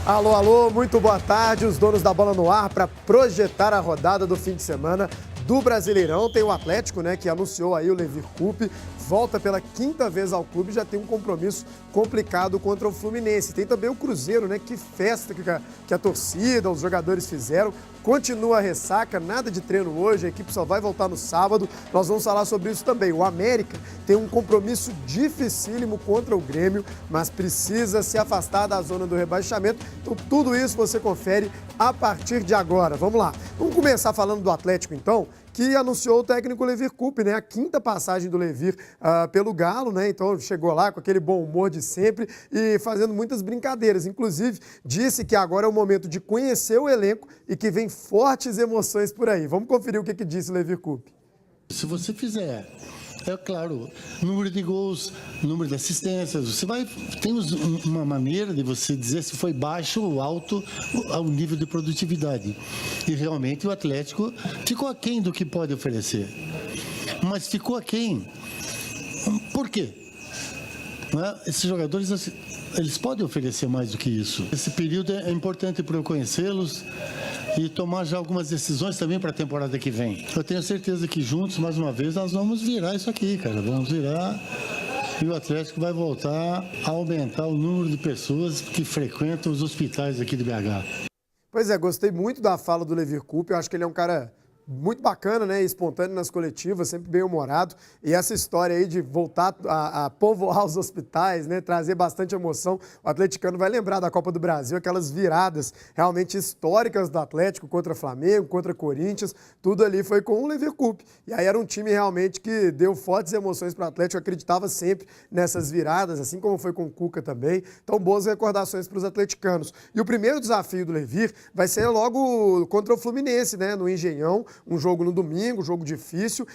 Alô, alô, muito boa tarde. Os donos da bola no ar para projetar a rodada do fim de semana do Brasileirão. Tem o Atlético, né, que anunciou aí o Levir Coupe, volta pela quinta vez ao clube, já tem um compromisso complicado contra o Fluminense. Tem também o Cruzeiro, né, que festa que a torcida, os jogadores fizeram. Continua a ressaca, nada de treino hoje, a equipe só vai voltar no sábado. Nós vamos falar sobre isso também. O América tem um compromisso dificílimo contra o Grêmio, mas precisa se afastar da zona do rebaixamento. Então tudo isso você confere a partir de agora. Vamos lá. Vamos começar falando do Atlético então, que anunciou o técnico Levir Coupe, né? A quinta passagem do Levir pelo Galo, né? Então chegou lá com aquele bom humor de sempre e fazendo muitas brincadeiras. Inclusive, disse que agora é o momento de conhecer o elenco e que vem fortes emoções por aí. Vamos conferir o que disse o Levir Coupe. Se você fizer, é claro, número de gols, número de assistências, você vai tem uma maneira de você dizer se foi baixo ou alto ao nível de produtividade. E realmente o Atlético ficou aquém do que pode oferecer. Mas ficou aquém. Por quê? Esses jogadores, eles podem oferecer mais do que isso. Esse período é importante para eu conhecê-los e tomar já algumas decisões também para a temporada que vem. Eu tenho certeza que juntos, mais uma vez, nós vamos virar isso aqui, cara. Vamos virar e o Atlético vai voltar a aumentar o número de pessoas que frequentam os hospitais aqui de BH. Pois é, gostei muito da fala do Levir Coupe. Eu acho que ele é um cara muito bacana, né? Espontâneo nas coletivas, sempre bem-humorado. E essa história aí de voltar a povoar os hospitais, né? Trazer bastante emoção. O atleticano vai lembrar da Copa do Brasil, aquelas viradas realmente históricas do Atlético contra Flamengo, contra Corinthians. Tudo ali foi com o Levir Coupe. E aí era um time realmente que deu fortes emoções para o Atlético, acreditava sempre nessas viradas, assim como foi com o Cuca também. Então, boas recordações para os atleticanos. E o primeiro desafio do Levir vai ser logo contra o Fluminense, né? No Engenhão. Um jogo no domingo, um jogo difícil,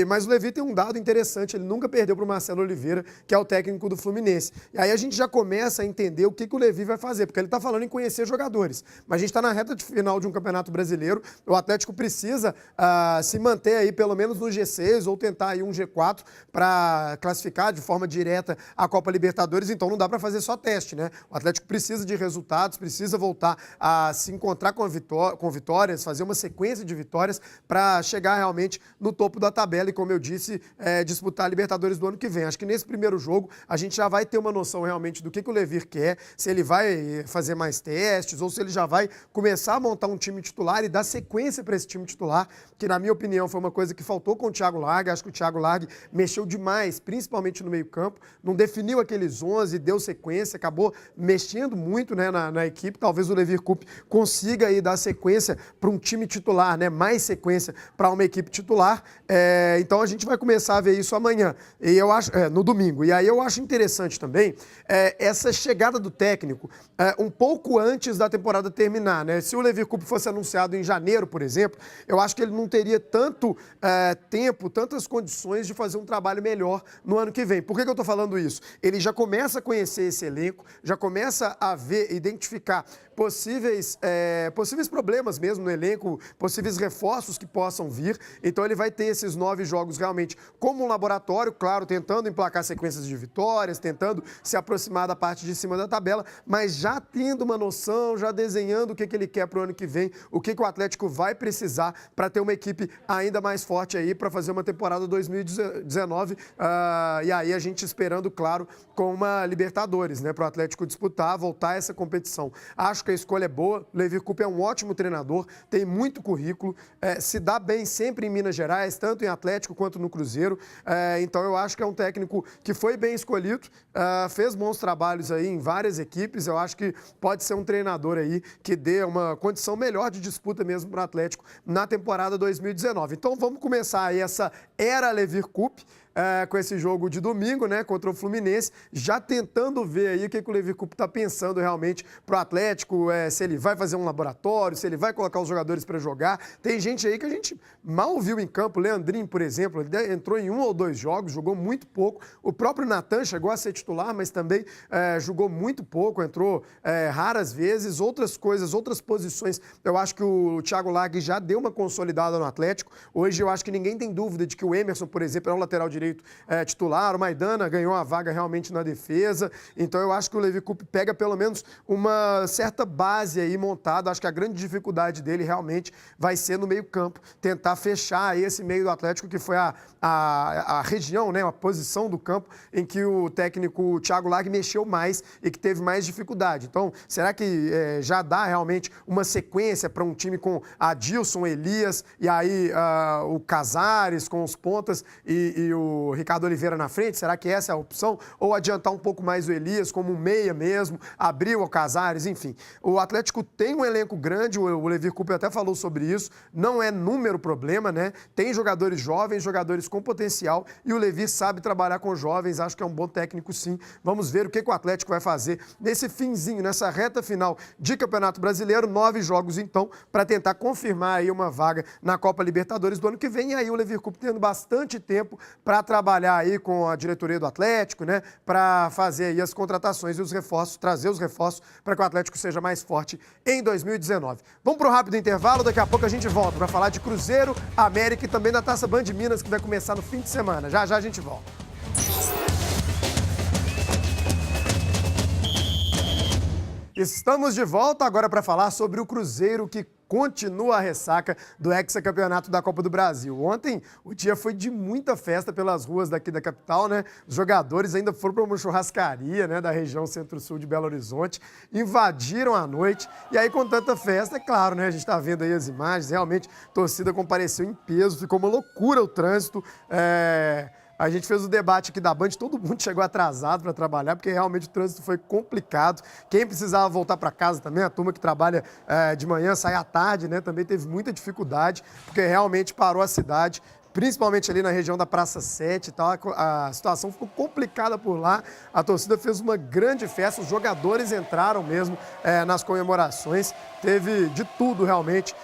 mas o Levir tem um dado interessante, ele nunca perdeu para o Marcelo Oliveira, que é o técnico do Fluminense. E aí a gente já começa a entender o que o Levir vai fazer, porque ele está falando em conhecer jogadores, mas a gente está na reta final de um campeonato brasileiro, o Atlético precisa se manter aí pelo menos no G6 ou tentar aí um G4 para classificar de forma direta a Copa Libertadores, então não dá para fazer só teste, né? O Atlético precisa de resultados, precisa voltar a se encontrar com vitórias, fazer uma sequência de vitórias para chegar realmente no topo da tabela e, como eu disse, disputar a Libertadores do ano que vem. Acho que nesse primeiro jogo a gente já vai ter uma noção realmente do que o Levir quer, se ele vai fazer mais testes ou se ele já vai começar a montar um time titular e dar sequência para esse time titular, que na minha opinião foi uma coisa que faltou com o Thiago Largue. Acho que o Thiago Largue mexeu demais, principalmente no meio-campo, não definiu aqueles 11, deu sequência, acabou mexendo muito, né, na equipe. Talvez o Levir Coupe consiga aí dar sequência para um time titular, né, mais sequência para uma equipe titular. Então a gente vai começar a ver isso amanhã, e eu acho, no domingo. E aí eu acho interessante também essa chegada do técnico um pouco antes da temporada terminar, né? Se o Levir Coupe fosse anunciado em janeiro, por exemplo, eu acho que ele não teria tanto tempo, tantas condições de fazer um trabalho melhor no ano que vem. Por que eu estou falando isso? Ele já começa a conhecer esse elenco, já começa a ver, identificar possíveis problemas mesmo no elenco, possíveis reforços que possam vir. Então ele vai ter esses 9 jogos realmente como um laboratório, claro, tentando emplacar sequências de vitórias, tentando se aproximar da parte de cima da tabela, mas já tendo uma noção, já desenhando o que ele quer para o ano que vem, o que o Atlético vai precisar para ter uma equipe ainda mais forte aí para fazer uma temporada 2019, e aí a gente esperando, claro, com uma Libertadores, né, para o Atlético disputar, voltar a essa competição. Acho que a escolha é boa, o Levir Coupe é um ótimo treinador, tem muito currículo, se dá bem sempre em Minas Gerais, tanto em Atlético quanto no Cruzeiro. Então eu acho que é um técnico que foi bem escolhido, fez bons trabalhos aí em várias equipes. Eu acho que pode ser um treinador aí que dê uma condição melhor de disputa mesmo para o Atlético na temporada 2019. Então vamos começar aí essa era Levir Coupe, com esse jogo de domingo, né, contra o Fluminense, já tentando ver aí o que o Levir Coupe está pensando realmente pro Atlético, se ele vai fazer um laboratório, se ele vai colocar os jogadores para jogar. Tem gente aí que a gente mal viu em campo, Leandrinho, por exemplo, ele entrou em 1 ou 2 jogos, jogou muito pouco. O próprio Natan chegou a ser titular, mas também jogou muito pouco, entrou raras vezes. Outras coisas, outras posições, eu acho que o Thiago Largue já deu uma consolidada no Atlético. Hoje eu acho que ninguém tem dúvida de que o Emerson, por exemplo, é um lateral direito direito titular, o Maidana ganhou a vaga realmente na defesa, então eu acho que o Levi Coupe pega pelo menos uma certa base aí montada. Acho que a grande dificuldade dele realmente vai ser no meio-campo, tentar fechar aí esse meio do Atlético, que foi a região, né, a posição do campo em que o técnico Thiago Largue mexeu mais e que teve mais dificuldade. Então, será que já dá realmente uma sequência para um time com Adilson, Elias e aí o Casares com os pontas e o Ricardo Oliveira na frente? Será que essa é a opção? Ou adiantar um pouco mais o Elias como um meia mesmo, abrir o Casares, enfim. O Atlético tem um elenco grande, o Levi Coupe até falou sobre isso, não é número problema, né? Tem jogadores jovens, jogadores com potencial e o Levi sabe trabalhar com jovens, acho que é um bom técnico sim. Vamos ver o que o Atlético vai fazer nesse finzinho, nessa reta final de Campeonato Brasileiro, 9 jogos então, para tentar confirmar aí uma vaga na Copa Libertadores do ano que vem. E aí o Levi Coupe tendo bastante tempo para trabalhar aí com a diretoria do Atlético, né? Para fazer aí as contratações e os reforços, trazer os reforços para que o Atlético seja mais forte em 2019. Vamos para um rápido intervalo, daqui a pouco a gente volta para falar de Cruzeiro, América e também da Taça Band Minas, que vai começar no fim de semana. Já já a gente volta. Estamos de volta agora para falar sobre o Cruzeiro, que continua a ressaca do hexacampeonato da Copa do Brasil. Ontem o dia foi de muita festa pelas ruas daqui da capital, né? Os jogadores ainda foram para uma churrascaria, né, da região centro-sul de Belo Horizonte, invadiram a noite e aí com tanta festa, é claro, né? A gente está vendo aí as imagens, realmente a torcida compareceu em peso, ficou uma loucura o trânsito. A gente fez o debate aqui da Band, todo mundo chegou atrasado para trabalhar, porque realmente o trânsito foi complicado. Quem precisava voltar para casa também, a turma que trabalha de manhã, sai à tarde, né, também teve muita dificuldade, porque realmente parou a cidade, principalmente ali na região da Praça 7 e tal, a situação ficou complicada por lá, a torcida fez uma grande festa, os jogadores entraram mesmo nas comemorações, teve de tudo realmente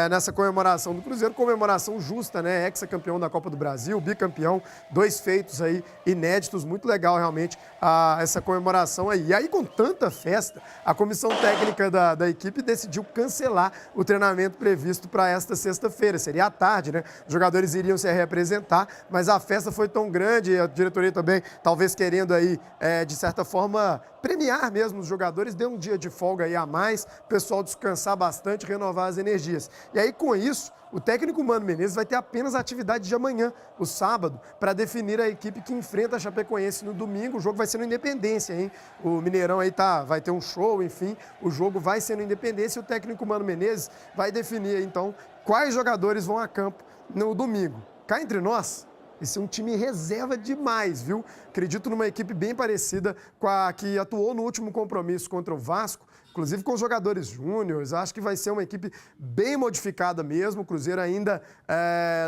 nessa comemoração do Cruzeiro, comemoração justa, né, ex-campeão da Copa do Brasil, bicampeão, 2 feitos aí inéditos, muito legal realmente essa comemoração aí. E aí com tanta festa, a comissão técnica da equipe decidiu cancelar o treinamento previsto para esta sexta-feira, seria à tarde, né, os jogadores iriam se representar, mas a festa foi tão grande, a diretoria também talvez querendo aí, de certa forma, premiar mesmo os jogadores, deu um dia de folga aí a mais, o pessoal descansar bastante, renovar as energias. E aí com isso, o técnico Mano Menezes vai ter apenas a atividade de amanhã, o sábado, para definir a equipe que enfrenta a Chapecoense no domingo. O jogo vai ser no Independência, hein? O Mineirão aí vai ter um show, enfim, o jogo vai ser no Independência e o técnico Mano Menezes vai definir então quais jogadores vão a campo no domingo. Cá entre nós, esse é um time reserva demais, viu? Acredito numa equipe bem parecida com a que atuou no último compromisso contra o Vasco, inclusive com os jogadores júniores. Acho que vai ser uma equipe bem modificada mesmo. O Cruzeiro ainda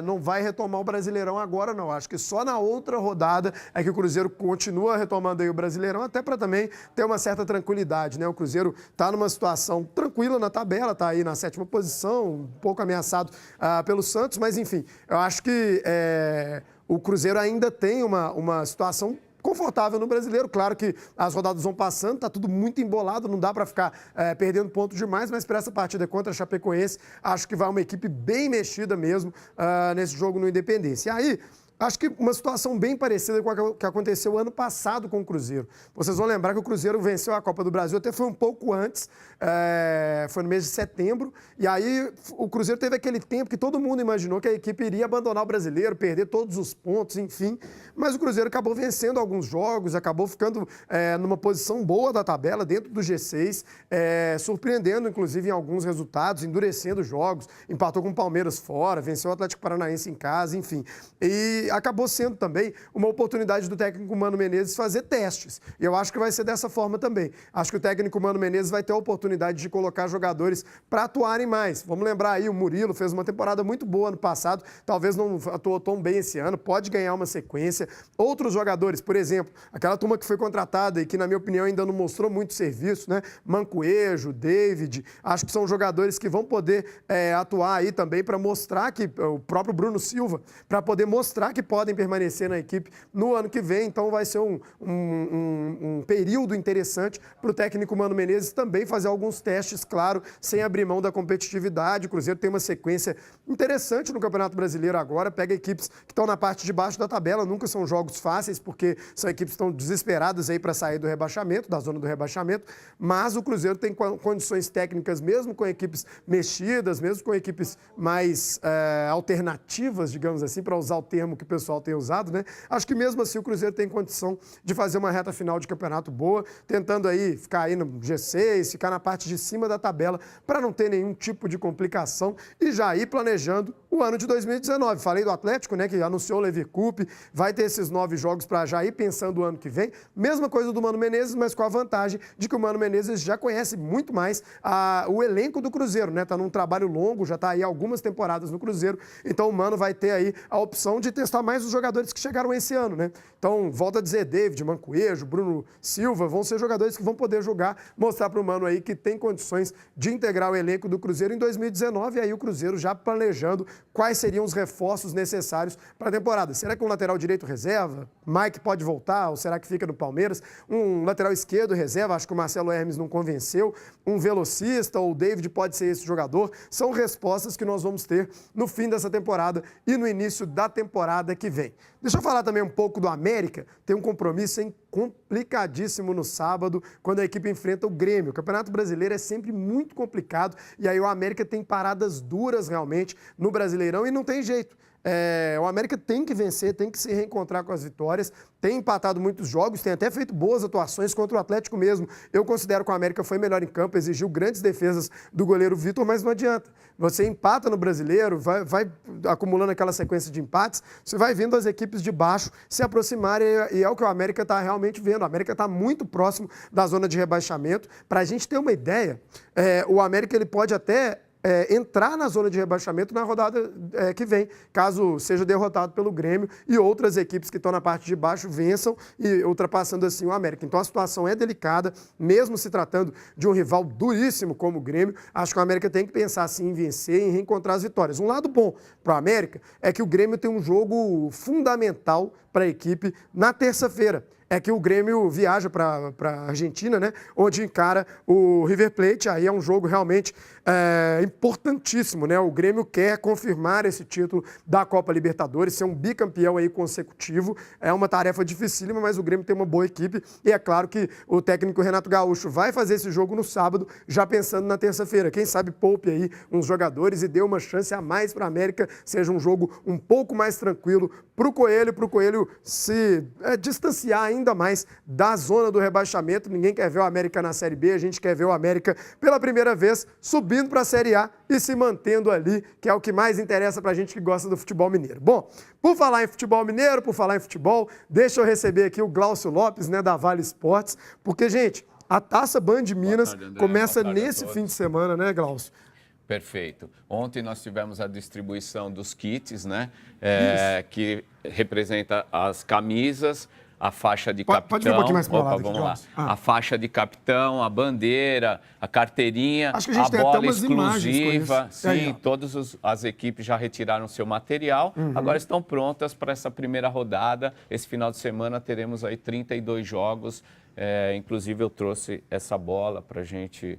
não vai retomar o Brasileirão agora, não. Acho que só na outra rodada é que o Cruzeiro continua retomando aí o Brasileirão, até para também ter uma certa tranquilidade, né? O Cruzeiro está numa situação tranquila na tabela, está aí na 7ª posição, um pouco ameaçado pelo Santos, mas enfim, eu acho que o Cruzeiro ainda tem uma situação confortável no Brasileiro. Claro que as rodadas vão passando, está tudo muito embolado, não dá para ficar perdendo ponto demais, mas para essa partida contra a Chapecoense, acho que vai uma equipe bem mexida mesmo nesse jogo no Independência. E aí, acho que uma situação bem parecida com a que aconteceu ano passado com o Cruzeiro. Vocês vão lembrar que o Cruzeiro venceu a Copa do Brasil, até foi um pouco antes, foi no mês de setembro, e aí o Cruzeiro teve aquele tempo que todo mundo imaginou que a equipe iria abandonar o Brasileiro, perder todos os pontos, enfim, mas o Cruzeiro acabou vencendo alguns jogos, acabou ficando numa posição boa da tabela, dentro do G6, surpreendendo, inclusive, em alguns resultados, endurecendo jogos, empatou com o Palmeiras fora, venceu o Atlético Paranaense em casa, enfim. E acabou sendo também uma oportunidade do técnico Mano Menezes fazer testes. E eu acho que vai ser dessa forma também. Acho que o técnico Mano Menezes vai ter a oportunidade de colocar jogadores para atuarem mais. Vamos lembrar aí, o Murilo fez uma temporada muito boa ano passado, talvez não atuou tão bem esse ano, pode ganhar uma sequência. Outros jogadores, por exemplo, aquela turma que foi contratada e que, na minha opinião, ainda não mostrou muito serviço, né? Mancoejo, David, acho que são jogadores que vão poder atuar aí também para mostrar que, o próprio Bruno Silva, para poder mostrar que que podem permanecer na equipe no ano que vem. Então vai ser um período interessante para o técnico Mano Menezes também fazer alguns testes, claro, sem abrir mão da competitividade. O Cruzeiro tem uma sequência interessante no Campeonato Brasileiro agora, pega equipes que estão na parte de baixo da tabela, nunca são jogos fáceis, porque são equipes que estão desesperadas aí para sair do rebaixamento, da zona do rebaixamento, mas o Cruzeiro tem condições técnicas, mesmo com equipes mexidas, mesmo com equipes mais alternativas, digamos assim, para usar o termo que o pessoal tem usado, né? Acho que mesmo assim o Cruzeiro tem condição de fazer uma reta final de campeonato boa, tentando aí ficar aí no G6, ficar na parte de cima da tabela, para não ter nenhum tipo de complicação e já ir planejando o ano de 2019. Falei do Atlético, né, que anunciou o Lever Cup, vai ter esses 9 jogos para já ir pensando o ano que vem. Mesma coisa do Mano Menezes, mas com a vantagem de que o Mano Menezes já conhece muito mais o elenco do Cruzeiro, né? Tá num trabalho longo, já tá aí algumas temporadas no Cruzeiro, então o Mano vai ter aí a opção de testar mais os jogadores que chegaram esse ano, né? Então, volta a dizer, David, Mancoejo, Bruno Silva, vão ser jogadores que vão poder jogar, mostrar para o Mano aí que tem condições de integrar o elenco do Cruzeiro em 2019, e aí o Cruzeiro já planejando quais seriam os reforços necessários para a temporada. Será que um lateral direito reserva? Mike pode voltar ou será que fica no Palmeiras? Um lateral esquerdo reserva, acho que o Marcelo Hermes não convenceu. Um velocista ou o David pode ser esse jogador. São respostas que nós vamos ter no fim dessa temporada e no início da temporada que vem. Deixa eu falar também um pouco do América. Tem um compromisso complicadíssimo no sábado, quando a equipe enfrenta o Grêmio. O Campeonato Brasileiro é sempre muito complicado e aí o América tem paradas duras realmente no Brasileirão e não tem jeito. O América tem que vencer, tem que se reencontrar com as vitórias, tem empatado muitos jogos, tem até feito boas atuações contra o Atlético mesmo. Eu considero que o América foi melhor em campo, exigiu grandes defesas do goleiro Vitor, mas não adianta. Você empata no Brasileiro, vai acumulando aquela sequência de empates, você vai vendo as equipes de baixo se aproximarem e é o que o América está realmente vendo. O América está muito próximo da zona de rebaixamento. Para a gente ter uma ideia, o América ele pode até entrar na zona de rebaixamento na rodada que vem, caso seja derrotado pelo Grêmio e outras equipes que estão na parte de baixo vençam e ultrapassando assim o América. Então a situação é delicada, mesmo se tratando de um rival duríssimo como o Grêmio. Acho que o América tem que pensar assim em vencer, em reencontrar as vitórias. Um lado bom para o América é que o Grêmio tem um jogo fundamental para a equipe na terça-feira. É que o Grêmio viaja para a Argentina, né? Onde encara o River Plate. Aí é um jogo realmente importantíssimo, né? O Grêmio quer confirmar esse título da Copa Libertadores, ser um bicampeão aí consecutivo. É uma tarefa dificílima, mas o Grêmio tem uma boa equipe. E é claro que o técnico Renato Gaúcho vai fazer esse jogo no sábado, já pensando na terça-feira. Quem sabe poupe aí uns jogadores e dê uma chance a mais para a América, seja um jogo um pouco mais tranquilo para o Coelho se distanciar ainda mais da zona do rebaixamento. Ninguém quer ver o América na Série B, a gente quer ver o América pela primeira vez subindo para a Série A e se mantendo ali, que é o que mais interessa para a gente que gosta do futebol mineiro. Bom, por falar em futebol mineiro, por falar em futebol, deixa eu receber aqui o Glaucio Lopes, né, da Vale Esportes, porque, gente, a Taça Band Minas começa nesse fim de semana, né, Glaucio? Perfeito. Ontem nós tivemos a distribuição dos kits, né, que representa as camisas, a faixa de capitão. Pode vir um pouquinho mais para o lado. Vamos lá. A faixa de capitão, a bandeira, a carteirinha, acho que a gente tem bola até umas exclusiva. Sim, aí, todas as equipes já retiraram seu material. Agora estão prontas para essa primeira rodada. Esse final de semana teremos aí 32 jogos. Inclusive eu trouxe essa bola para a gente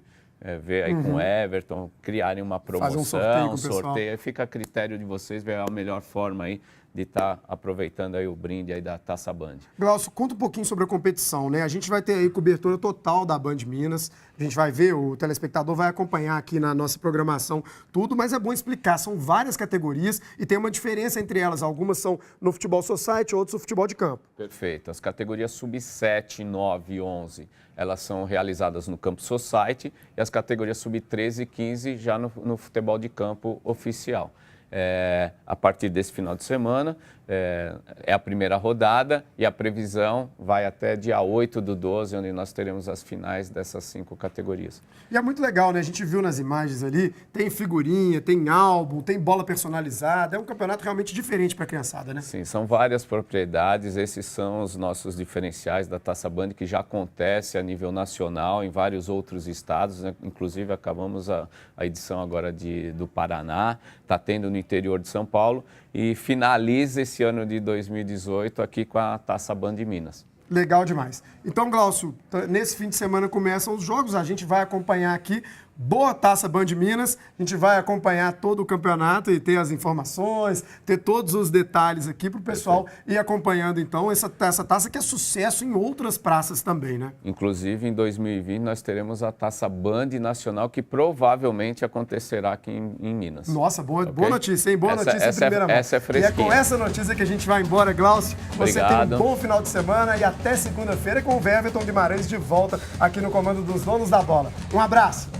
ver aí com o Everton, criarem uma promoção, fazer um sorteio. Fica a critério de vocês ver a melhor forma aí de estar aproveitando aí o brinde aí da Taça Band. Glaucio, conta um pouquinho sobre a competição, né? A gente vai ter aí cobertura total da Band Minas, a gente vai ver, o telespectador vai acompanhar aqui na nossa programação tudo, mas é bom explicar, são várias categorias e tem uma diferença entre elas, algumas são no futebol society, outras no futebol de campo. Perfeito, as categorias sub-7, 9 e 11, elas são realizadas no campo society e as categorias sub-13 e 15 já no futebol de campo oficial. A partir desse final de semana, é a primeira rodada e a previsão vai até dia 8/12, onde nós teremos as finais dessas 5 categorias. E é muito legal, né? A gente viu nas imagens ali, tem figurinha, tem álbum, tem bola personalizada, é um campeonato realmente diferente para a criançada, né? Sim, são várias propriedades, esses são os nossos diferenciais da Taça Band, que já acontece a nível nacional em vários outros estados, né? Inclusive acabamos a edição agora do Paraná, está tendo no interior de São Paulo e finaliza esse esse ano de 2018 aqui com a Taça Band de Minas. Legal demais. Então, Glaucio, nesse fim de semana começam os jogos, a gente vai acompanhar aqui. Boa Taça Band Minas, a gente vai acompanhar todo o campeonato e ter as informações, ter todos os detalhes aqui para o pessoal ir acompanhando, então, essa taça que é sucesso em outras praças também, né? Inclusive, em 2020, nós teremos a Taça Band Nacional, que provavelmente acontecerá aqui em Minas. Nossa, boa Okay? notícia, hein? Boa notícia em primeira mão. Essa é fresquinha. E é com essa notícia que a gente vai embora, Glaucio. Você Obrigado. tem um bom final de semana e até segunda-feira com o Everton Guimarães de volta aqui no comando dos Donos da Bola. Um abraço!